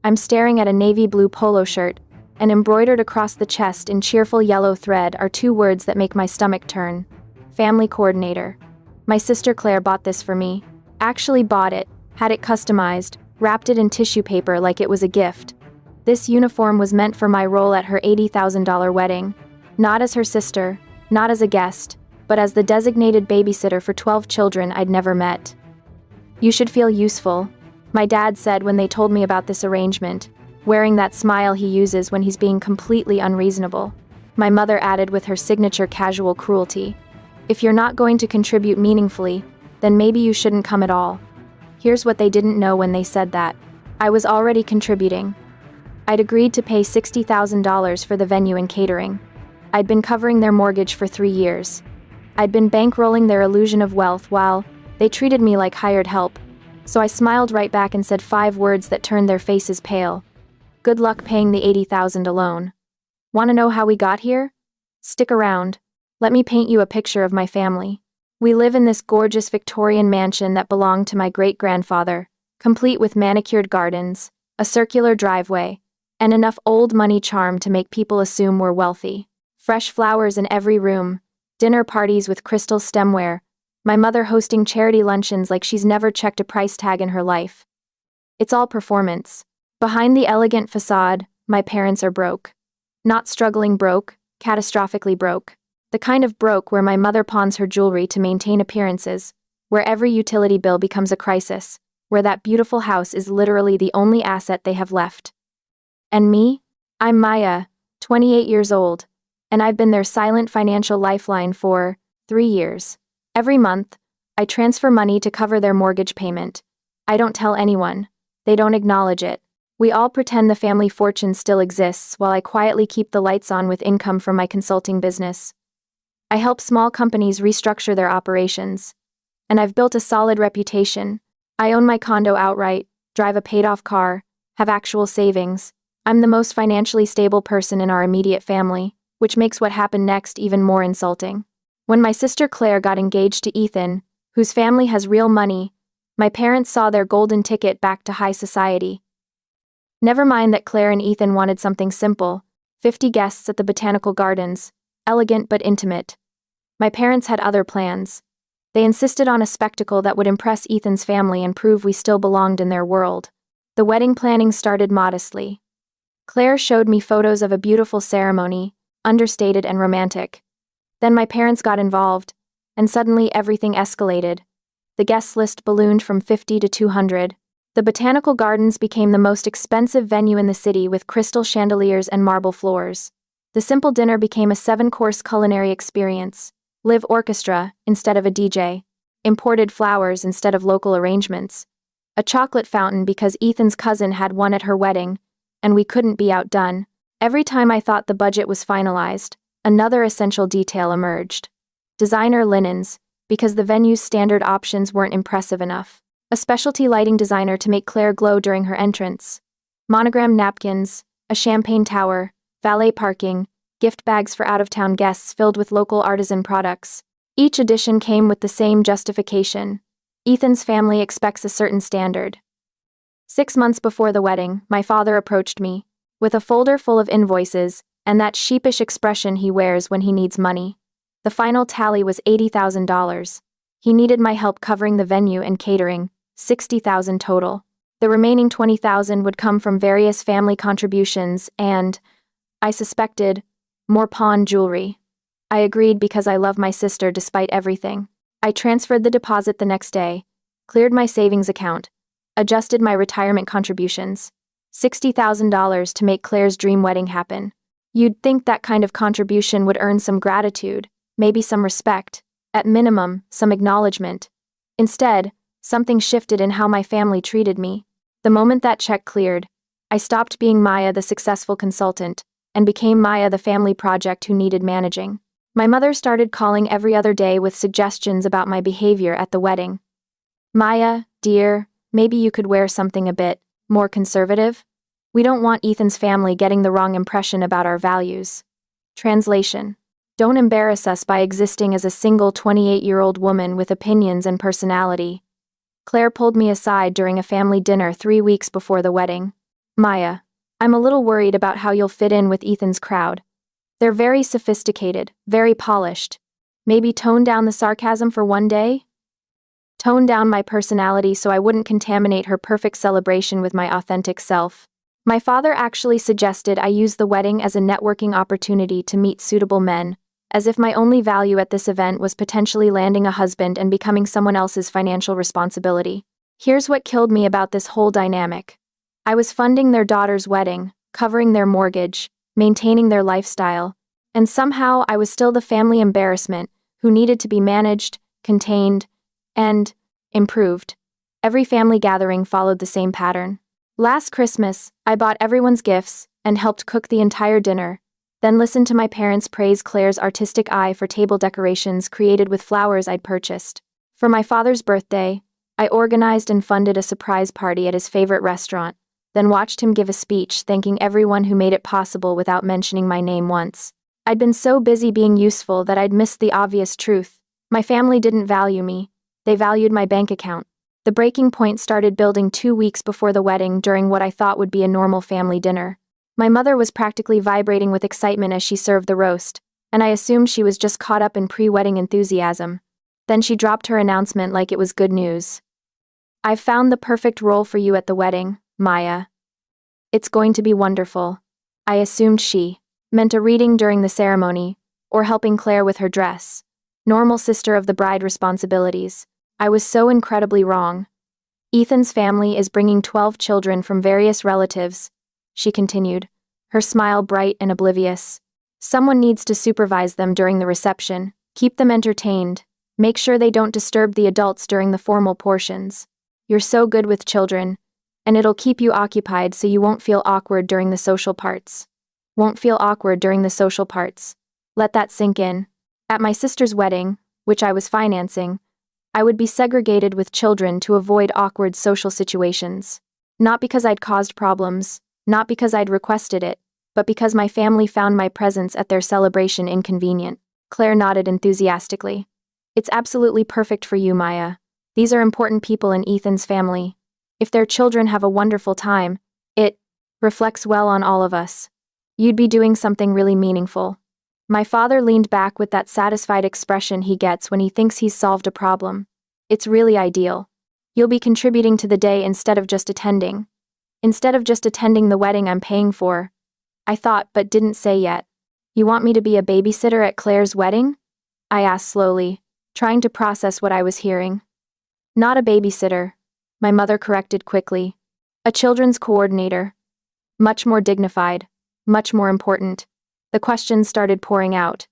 I'm staring at a navy blue polo shirt, and embroidered across the chest in cheerful yellow thread are two words that make my stomach turn. Family coordinator. My sister Claire bought this for me. Actually bought it, had it customized, wrapped it in tissue paper like it was a gift. This uniform was meant for my role at her $80,000 wedding. Not as her sister, not as a guest, but as the designated babysitter for 12 children I'd never met. You should feel useful, my dad said when they told me about this arrangement, wearing that smile he uses when he's being completely unreasonable. My mother added with her signature casual cruelty, if you're not going to contribute meaningfully, then maybe you shouldn't come at all. Here's what they didn't know when they said that. I was already contributing. I'd agreed to pay $60,000 for the venue and catering. I'd been covering their mortgage for 3 years. I'd been bankrolling their illusion of wealth while they treated me like hired help. So I smiled right back and said 5 words that turned their faces pale. Good luck paying the $80,000 alone. Want to know how we got here? Stick around. Let me paint you a picture of my family. We live in this gorgeous Victorian mansion that belonged to my great-grandfather, complete with manicured gardens, a circular driveway, and enough old money charm to make people assume we're wealthy. Fresh flowers in every room, dinner parties with crystal stemware, my mother hosting charity luncheons like she's never checked a price tag in her life. It's all performance. Behind the elegant facade, my parents are broke. Not struggling broke, catastrophically broke. The kind of broke where my mother pawns her jewelry to maintain appearances, where every utility bill becomes a crisis, where that beautiful house is literally the only asset they have left. And me? I'm Maya, 28 years old, and I've been their silent financial lifeline for 3 years. Every month, I transfer money to cover their mortgage payment. I don't tell anyone. They don't acknowledge it. We all pretend the family fortune still exists while I quietly keep the lights on with income from my consulting business. I help small companies restructure their operations. And I've built a solid reputation. I own my condo outright, drive a paid-off car, have actual savings. I'm the most financially stable person in our immediate family, which makes what happened next even more insulting. When my sister Claire got engaged to Ethan, whose family has real money, my parents saw their golden ticket back to high society. Never mind that Claire and Ethan wanted something simple, 50 guests at the botanical gardens, elegant but intimate. My parents had other plans. They insisted on a spectacle that would impress Ethan's family and prove we still belonged in their world. The wedding planning started modestly. Claire showed me photos of a beautiful ceremony, understated and romantic. Then my parents got involved, and suddenly everything escalated. The guest list ballooned from 50 to 200. The botanical gardens became the most expensive venue in the city with crystal chandeliers and marble floors. The simple dinner became a 7-course culinary experience. Live orchestra instead of a DJ. Imported flowers instead of local arrangements. A chocolate fountain because Ethan's cousin had one at her wedding, and we couldn't be outdone. Every time I thought the budget was finalized, another essential detail emerged. Designer linens, because the venue's standard options weren't impressive enough. A specialty lighting designer to make Claire glow during her entrance. Monogram napkins, a champagne tower, valet parking, gift bags for out-of-town guests filled with local artisan products. Each edition came with the same justification. Ethan's family expects a certain standard. 6 months before the wedding, my father approached me, with a folder full of invoices, and that sheepish expression he wears when he needs money. The final tally was $80,000. He needed my help covering the venue and catering, $60,000 total. The remaining $20,000 would come from various family contributions and, I suspected, more pawn jewelry. I agreed because I love my sister despite everything. I transferred the deposit the next day, cleared my savings account, adjusted my retirement contributions. $60,000 to make Claire's dream wedding happen. You'd think that kind of contribution would earn some gratitude, maybe some respect, at minimum, some acknowledgement. Instead, something shifted in how my family treated me. The moment that check cleared, I stopped being Maya the successful consultant, and became Maya the family project who needed managing. My mother started calling every other day with suggestions about my behavior at the wedding. Maya, dear, maybe you could wear something a bit more conservative? We don't want Ethan's family getting the wrong impression about our values. Translation. Don't embarrass us by existing as a single 28-year-old woman with opinions and personality. Claire pulled me aside during a family dinner 3 weeks before the wedding. Maya, I'm a little worried about how you'll fit in with Ethan's crowd. They're very sophisticated, very polished. Maybe tone down the sarcasm for one day? Tone down my personality so I wouldn't contaminate her perfect celebration with my authentic self. My father actually suggested I use the wedding as a networking opportunity to meet suitable men, as if my only value at this event was potentially landing a husband and becoming someone else's financial responsibility. Here's what killed me about this whole dynamic. I was funding their daughter's wedding, covering their mortgage, maintaining their lifestyle, and somehow I was still the family embarrassment who needed to be managed, contained, and improved. Every family gathering followed the same pattern. Last Christmas, I bought everyone's gifts and helped cook the entire dinner, then listened to my parents praise Claire's artistic eye for table decorations created with flowers I'd purchased. For my father's birthday, I organized and funded a surprise party at his favorite restaurant, then watched him give a speech thanking everyone who made it possible without mentioning my name once. I'd been so busy being useful that I'd missed the obvious truth. My family didn't value me. They valued my bank account. The breaking point started building 2 weeks before the wedding during what I thought would be a normal family dinner. My mother was practically vibrating with excitement as she served the roast, and I assumed she was just caught up in pre-wedding enthusiasm. Then she dropped her announcement like it was good news. I've found the perfect role for you at the wedding, Maya. It's going to be wonderful. I assumed she meant a reading during the ceremony, or helping Claire with her dress. Normal sister of the bride responsibilities. I was so incredibly wrong. Ethan's family is bringing 12 children from various relatives, she continued, her smile bright and oblivious. Someone needs to supervise them during the reception, keep them entertained, make sure they don't disturb the adults during the formal portions. You're so good with children, and it'll keep you occupied so you won't feel awkward during the social parts. Won't feel awkward during the social parts. Let that sink in. At my sister's wedding, which I was financing, I would be segregated with children to avoid awkward social situations. Not because I'd caused problems, not because I'd requested it, but because my family found my presence at their celebration inconvenient. Claire nodded enthusiastically. It's absolutely perfect for you, Maya. These are important people in Ethan's family. If their children have a wonderful time, it reflects well on all of us. You'd be doing something really meaningful. My father leaned back with that satisfied expression he gets when he thinks he's solved a problem. It's really ideal. You'll be contributing to the day instead of just attending. Instead of just attending the wedding I'm paying for. I thought but didn't say yet. You want me to be a babysitter at Claire's wedding? I asked slowly, trying to process what I was hearing. Not a babysitter, my mother corrected quickly. A children's coordinator. Much more dignified, much more important. The questions started pouring out.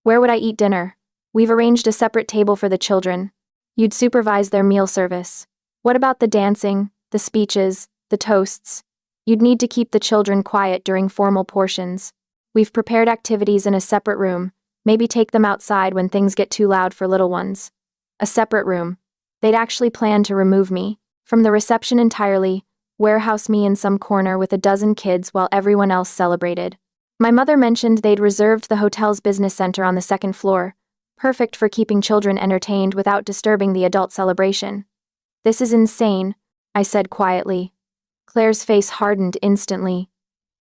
Where would I eat dinner? We've arranged a separate table for the children. You'd supervise their meal service. What about the dancing, the speeches, the toasts? You'd need to keep the children quiet during formal portions. We've prepared activities in a separate room, maybe take them outside when things get too loud for little ones. A separate room. They'd actually planned to remove me from the reception entirely, warehouse me in some corner with a dozen kids while everyone else celebrated. My mother mentioned they'd reserved the hotel's business center on the second floor, perfect for keeping children entertained without disturbing the adult celebration. This is insane, I said quietly. Claire's face hardened instantly.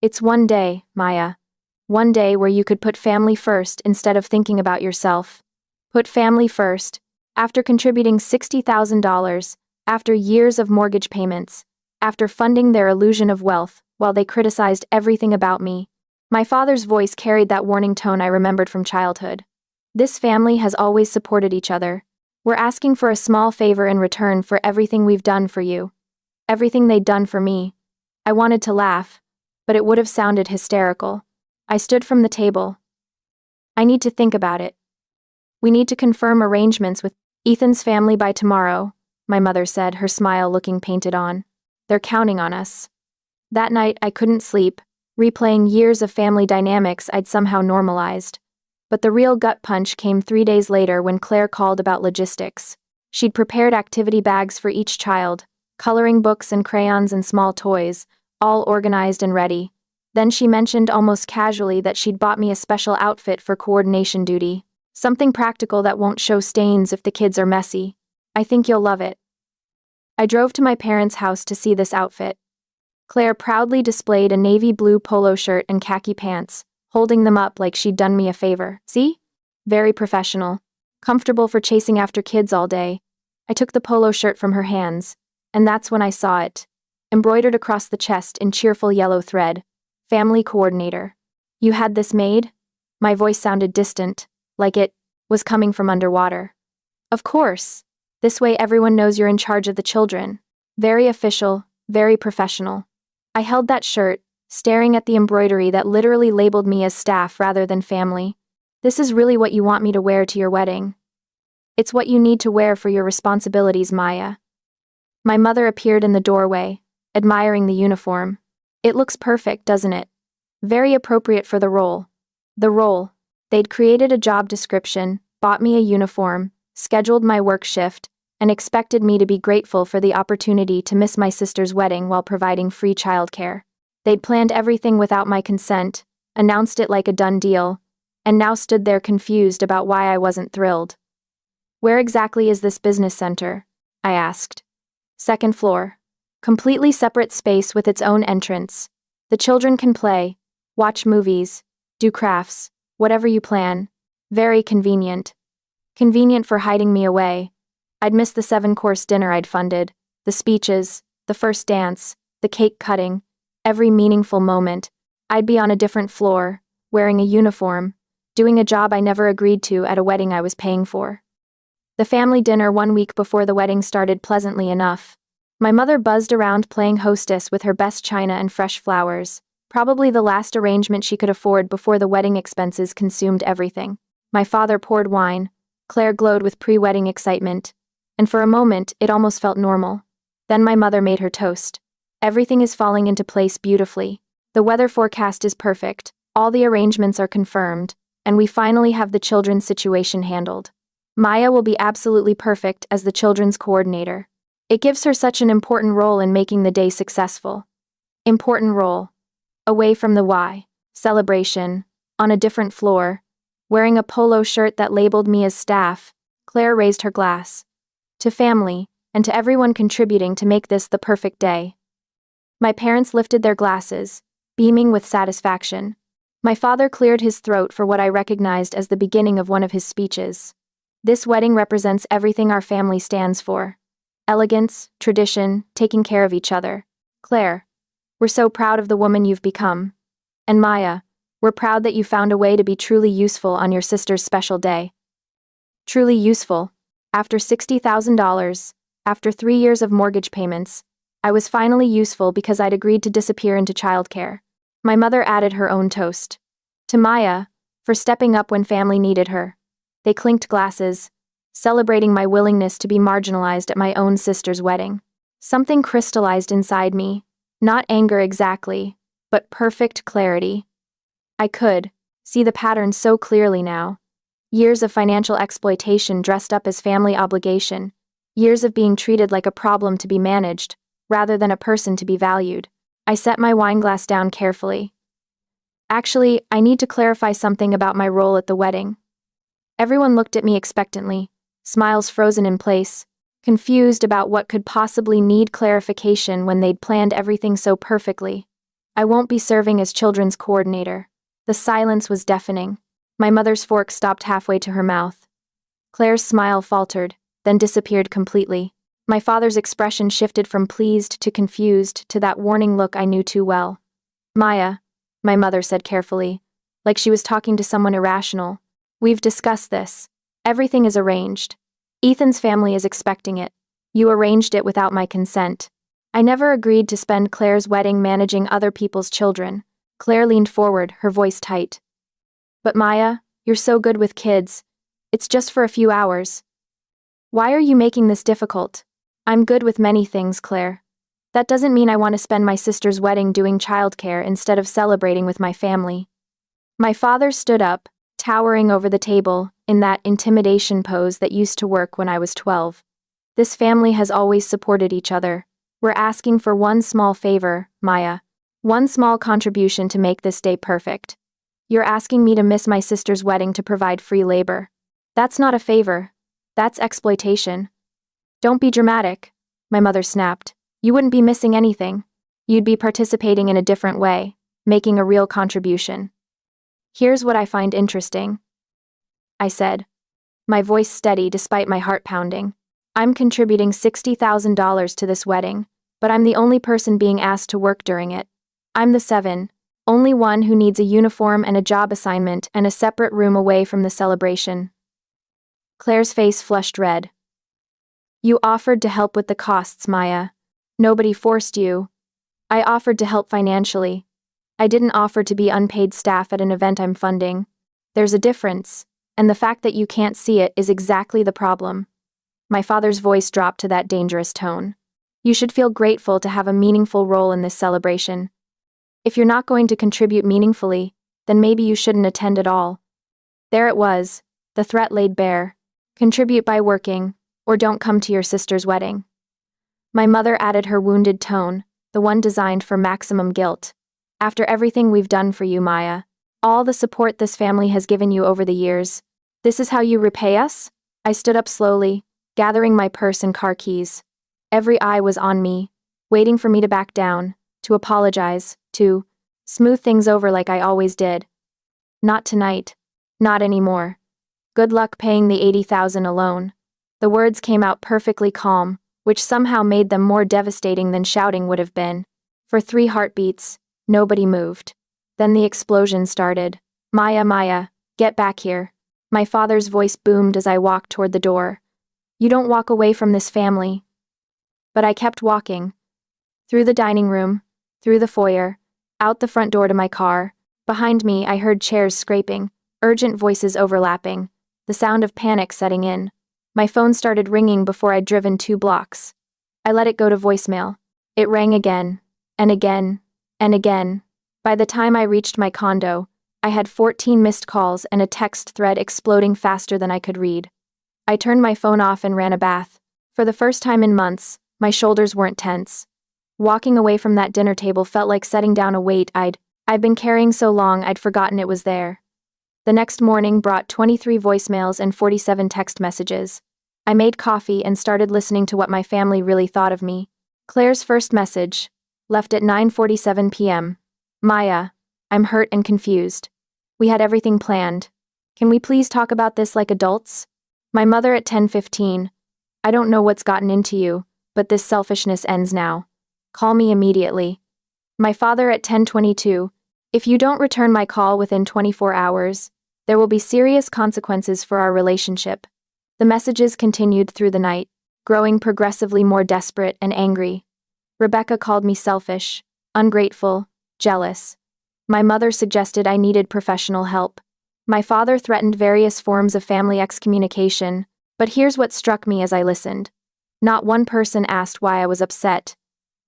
It's one day, Maya. One day where you could put family first instead of thinking about yourself. Put family first, after contributing $60,000, after years of mortgage payments, after funding their illusion of wealth while they criticized everything about me. My father's voice carried that warning tone I remembered from childhood. This family has always supported each other. We're asking for a small favor in return for everything we've done for you. Everything they'd done for me. I wanted to laugh, but it would have sounded hysterical. I stood from the table. I need to think about it. We need to confirm arrangements with Ethan's family by tomorrow, my mother said, her smile looking painted on. They're counting on us. That night I couldn't sleep, replaying years of family dynamics I'd somehow normalized. But the real gut punch came 3 days later when Claire called about logistics. She'd prepared activity bags for each child, coloring books and crayons and small toys, all organized and ready. Then she mentioned almost casually that she'd bought me a special outfit for coordination duty. Something practical that won't show stains if the kids are messy. I think you'll love it. I drove to my parents' house to see this outfit. Claire proudly displayed a navy blue polo shirt and khaki pants, holding them up like she'd done me a favor. See? Very professional. Comfortable for chasing after kids all day. I took the polo shirt from her hands, and that's when I saw it. Embroidered across the chest in cheerful yellow thread. Family coordinator. You had this made? My voice sounded distant, like it was coming from underwater. Of course. This way everyone knows you're in charge of the children. Very official, very professional. I held that shirt, staring at the embroidery that literally labeled me as staff rather than family. This is really what you want me to wear to your wedding. It's what you need to wear for your responsibilities, Maya. My mother appeared in the doorway, admiring the uniform. It looks perfect, doesn't it? Very appropriate for the role. The role. They'd created a job description, bought me a uniform, scheduled my work shift, and expected me to be grateful for the opportunity to miss my sister's wedding while providing free childcare. They'd planned everything without my consent, announced it like a done deal, and now stood there confused about why I wasn't thrilled. Where exactly is this business center? I asked. Second floor. Completely separate space with its own entrance. The children can play, watch movies, do crafts, whatever you plan. Very convenient. Convenient for hiding me away. I'd miss the 7-course dinner I'd funded, the speeches, the first dance, the cake cutting, every meaningful moment. I'd be on a different floor, wearing a uniform, doing a job I never agreed to at a wedding I was paying for. The family dinner 1 week before the wedding started pleasantly enough. My mother buzzed around playing hostess with her best china and fresh flowers, probably the last arrangement she could afford before the wedding expenses consumed everything. My father poured wine. Claire glowed with pre-wedding excitement, and for a moment it almost felt normal. Then my mother made her toast. Everything is falling into place beautifully. The weather forecast is perfect, all the arrangements are confirmed, and we finally have the children's situation handled. Maya will be absolutely perfect as the children's coordinator. It gives her such an important role in making the day successful. Important role. Away from the why. Celebration. On a different floor. Wearing a polo shirt that labeled me as staff, Claire raised her glass. To family, and to everyone contributing to make this the perfect day. My parents lifted their glasses, beaming with satisfaction. My father cleared his throat for what I recognized as the beginning of one of his speeches. This wedding represents everything our family stands for. Elegance, tradition, taking care of each other. Claire, we're so proud of the woman you've become. And Maya, we're proud that you found a way to be truly useful on your sister's special day. Truly useful. After $60,000, after 3 years of mortgage payments, I was finally useful because I'd agreed to disappear into childcare. My mother added her own toast. To Maya, for stepping up when family needed her. They clinked glasses, celebrating my willingness to be marginalized at my own sister's wedding. Something crystallized inside me, not anger exactly, but perfect clarity. I could see the pattern so clearly now. Years of financial exploitation dressed up as family obligation. Years of being treated like a problem to be managed, rather than a person to be valued. I set my wine glass down carefully. Actually, I need to clarify something about my role at the wedding. Everyone looked at me expectantly, smiles frozen in place, confused about what could possibly need clarification when they'd planned everything so perfectly. I won't be serving as children's coordinator. The silence was deafening. My mother's fork stopped halfway to her mouth. Claire's smile faltered, then disappeared completely. My father's expression shifted from pleased to confused to that warning look I knew too well. Maya, my mother said carefully, like she was talking to someone irrational. We've discussed this. Everything is arranged. Ethan's family is expecting it. You arranged it without my consent. I never agreed to spend Claire's wedding managing other people's children. Claire leaned forward, her voice tight. But Maya, you're so good with kids. It's just for a few hours. Why are you making this difficult? I'm good with many things, Claire. That doesn't mean I want to spend my sister's wedding doing childcare instead of celebrating with my family. My father stood up, towering over the table, in that intimidation pose that used to work when I was 12. This family has always supported each other. We're asking for one small favor, Maya. One small contribution to make this day perfect. You're asking me to miss my sister's wedding to provide free labor. That's not a favor. That's exploitation. Don't be dramatic, my mother snapped. You wouldn't be missing anything. You'd be participating in a different way, making a real contribution. Here's what I find interesting, I said, my voice steady despite my heart pounding. I'm contributing $60,000 to this wedding, but I'm the only person being asked to work during it. I'm the only one who needs a uniform and a job assignment and a separate room away from the celebration. Claire's face flushed red. You offered to help with the costs, Maya. Nobody forced you. I offered to help financially. I didn't offer to be unpaid staff at an event I'm funding. There's a difference, and the fact that you can't see it is exactly the problem. My father's voice dropped to that dangerous tone. You should feel grateful to have a meaningful role in this celebration. If you're not going to contribute meaningfully, then maybe you shouldn't attend at all. There it was, the threat laid bare. Contribute by working, or don't come to your sister's wedding. My mother added her wounded tone, the one designed for maximum guilt. After everything we've done for you, Maya, all the support this family has given you over the years, this is how you repay us? I stood up slowly, gathering my purse and car keys. Every eye was on me, waiting for me to back down, to apologize, to smooth things over like I always did. Not tonight. Not anymore. Good luck paying the $80,000 alone. The words came out perfectly calm, which somehow made them more devastating than shouting would have been. For 3 heartbeats, nobody moved. Then the explosion started. Maya, get back here. My father's voice boomed as I walked toward the door. You don't walk away from this family. But I kept walking. Through the dining room, through the foyer, out the front door to my car. Behind me, I heard chairs scraping, urgent voices overlapping, the sound of panic setting in. My phone started ringing before I'd driven 2 blocks. I let it go to voicemail. It rang again, and again, and again. By the time I reached my condo, I had 14 missed calls and a text thread exploding faster than I could read. I turned my phone off and ran a bath. For the first time in months, my shoulders weren't tense. Walking away from that dinner table felt like setting down a weight I'd been carrying so long I'd forgotten it was there. The next morning brought 23 voicemails and 47 text messages. I made coffee and started listening to what my family really thought of me. Claire's first message, left at 9:47 p.m. Maya, I'm hurt and confused. We had everything planned. Can we please talk about this like adults? My mother at 10:15. I don't know what's gotten into you, but this selfishness ends now. Call me immediately. My father at 10:22. If you don't return my call within 24 hours, there will be serious consequences for our relationship. The messages continued through the night, growing progressively more desperate and angry. Rebecca called me selfish, ungrateful, jealous. My mother suggested I needed professional help. My father threatened various forms of family excommunication, but here's what struck me as I listened. Not one person asked why I was upset.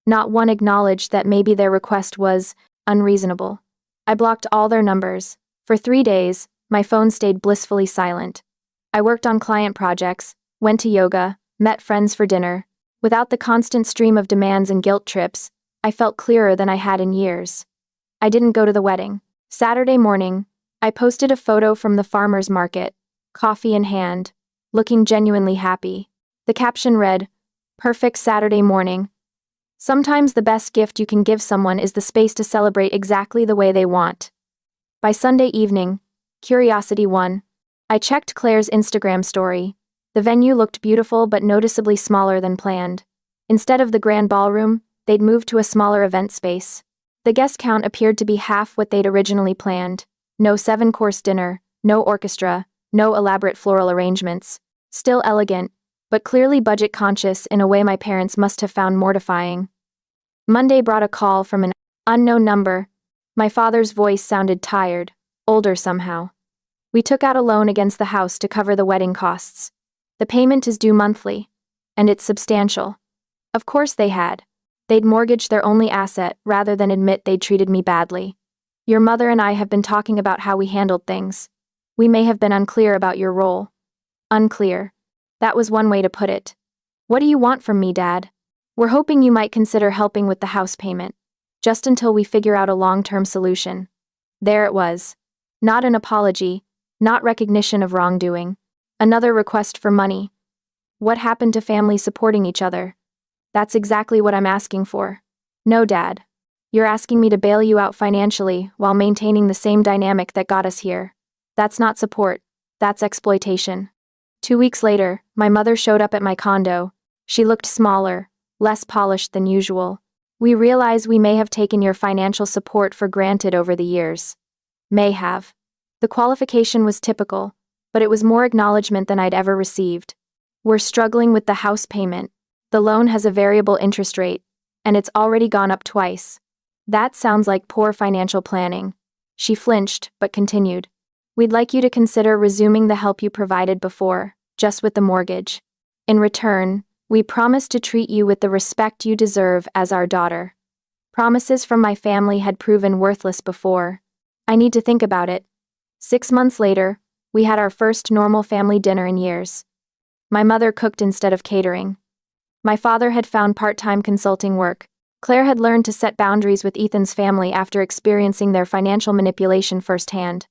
Not one acknowledged that maybe their request was unreasonable. I blocked all their numbers. For 3 days, my phone stayed blissfully silent. I worked on client projects, went to yoga, met friends for dinner. Without the constant stream of demands and guilt trips, I felt clearer than I had in years. I didn't go to the wedding. Saturday morning, I posted a photo from the farmer's market, coffee in hand, looking genuinely happy. The caption read, "Perfect Saturday morning." Sometimes the best gift you can give someone is the space to celebrate exactly the way they want. By Sunday evening, curiosity won. I checked Claire's Instagram story. The venue looked beautiful but noticeably smaller than planned. Instead of the grand ballroom, they'd moved to a smaller event space. The guest count appeared to be half what they'd originally planned. No 7-course dinner, no orchestra, no elaborate floral arrangements. Still elegant, but clearly budget-conscious in a way my parents must have found mortifying. Monday brought a call from an unknown number. My father's voice sounded tired, older somehow. We took out a loan against the house to cover the wedding costs. The payment is due monthly, and it's substantial. Of course they had. They'd mortgaged their only asset rather than admit they'd treated me badly. Your mother and I have been talking about how we handled things. We may have been unclear about your role. Unclear. That was one way to put it. What do you want from me, Dad? We're hoping you might consider helping with the house payment, just until we figure out a long-term solution. There it was. Not an apology, not recognition of wrongdoing. Another request for money. What happened to families supporting each other? That's exactly what I'm asking for. No, Dad, You're asking me to bail you out financially while maintaining the same dynamic that got us here. That's not support. That's exploitation. 2 weeks later, my mother showed up at my condo. She looked smaller, less polished than usual. We realize we may have taken your financial support for granted over the years. May have. The qualification was typical, but it was more acknowledgement than I'd ever received. We're struggling with the house payment. The loan has a variable interest rate, and it's already gone up twice. That sounds like poor financial planning. She flinched, but continued. We'd like you to consider resuming the help you provided before, just with the mortgage. In return, we promise to treat you with the respect you deserve as our daughter. Promises from my family had proven worthless before. I need to think about it. 6 months later, we had our first normal family dinner in years. My mother cooked instead of catering. My father had found part-time consulting work. Claire had learned to set boundaries with Ethan's family after experiencing their financial manipulation firsthand.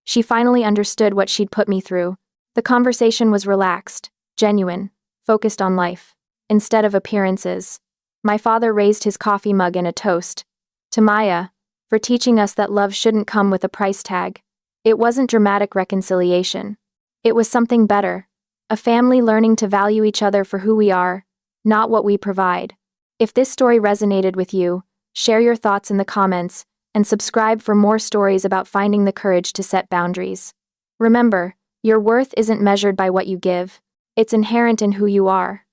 She finally understood what she'd put me through. The conversation was relaxed, genuine, focused on life, instead of appearances. My father raised his coffee mug in a toast to Maya, for teaching us that love shouldn't come with a price tag. It wasn't dramatic reconciliation. It was something better. A family learning to value each other for who we are, not what we provide. If this story resonated with you, share your thoughts in the comments, and subscribe for more stories about finding the courage to set boundaries. Remember, your worth isn't measured by what you give. It's inherent in who you are.